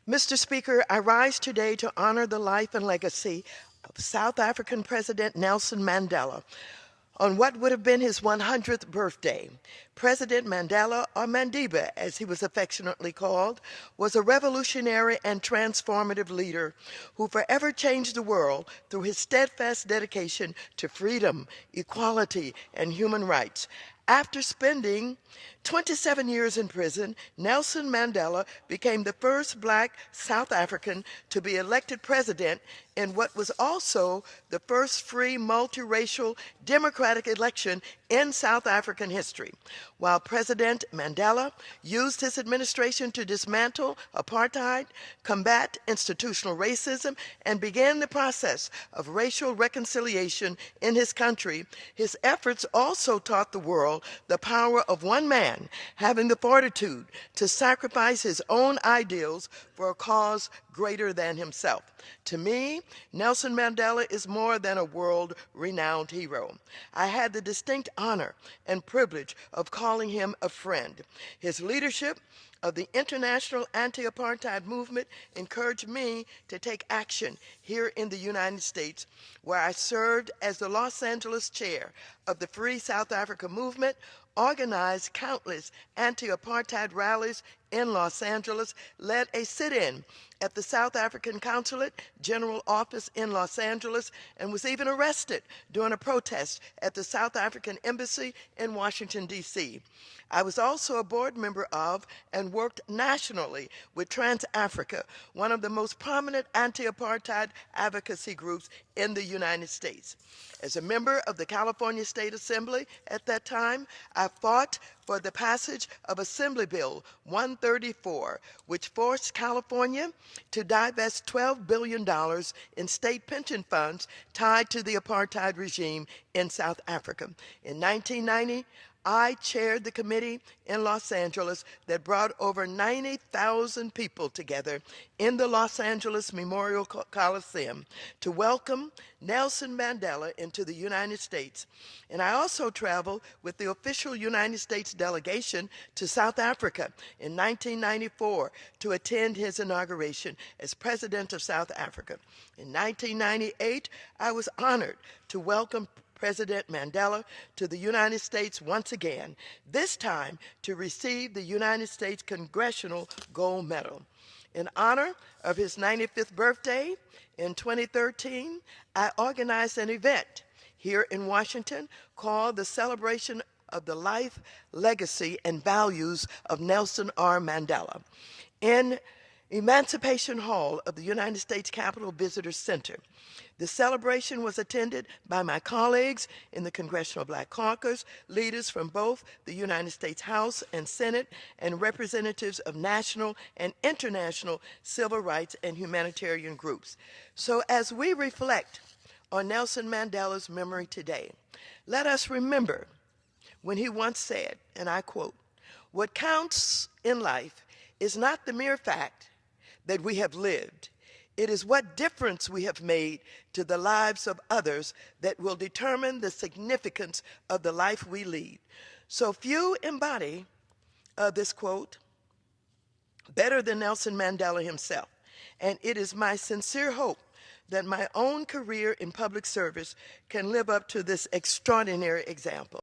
Mr. Speaker, I rise today to honor the life and legacy of South African President Nelson Mandela on what would have been his 100th birthday. President Mandela, or Madiba as he was affectionately called, was a revolutionary and transformative leader who forever changed the world through his steadfast dedication to freedom, equality, and human rights. After spending 27 years in prison, Nelson Mandela became the first black South African to be elected president in what was also the first free multiracial democratic election in South African history. While President Mandela used his administration to dismantle apartheid, combat institutional racism, and began the process of racial reconciliation in his country, his efforts also taught the world the power of one man having the fortitude to sacrifice his own ideals for a cause greater than himself. To me, Nelson Mandela is more than a world-renowned hero. I had the distinct honor and privilege of calling him a friend. His leadership of the international anti-apartheid movement encouraged me to take action here in the United States, where I served as the Los Angeles chair of the Free South Africa movement, organized countless anti-apartheid rallies in Los Angeles, led a sit-in at the South African Consulate General Office in Los Angeles, and was even arrested during a protest at the South African Embassy in Washington, D.C. I was also a board member of and worked nationally with Trans-Africa, one of the most prominent anti-apartheid advocacy groups in the United States. As a member of the California State Assembly at that time, I fought for the passage of Assembly Bill 134, which forced California to divest $12 billion in state pension funds tied to the apartheid regime in South Africa. In 1990, I chaired the committee in Los Angeles that brought over 90,000 people together in the Los Angeles Memorial Coliseum to welcome Nelson Mandela into the United States. And I also traveled with the official United States delegation to South Africa in 1994 to attend his inauguration as President of South Africa. In 1998, I was honored to welcome President Mandela to the United States once again, this time to receive the United States Congressional Gold Medal. In honor of his 95th birthday in 2013, I organized an event here in Washington called the Celebration of the Life, Legacy, and Values of Nelson R. Mandela in Emancipation Hall of the United States Capitol Visitor Center. The celebration was attended by my colleagues in the Congressional Black Caucus, leaders from both the United States House and Senate, and representatives of national and international civil rights and humanitarian groups. So as we reflect on Nelson Mandela's memory today, let us remember when he once said, and I quote, "What counts in life is not the mere fact that we have lived. It is what difference we have made to the lives of others that will determine the significance of the life we lead." So few embody this quote better than Nelson Mandela himself. And it is my sincere hope that my own career in public service can live up to this extraordinary example.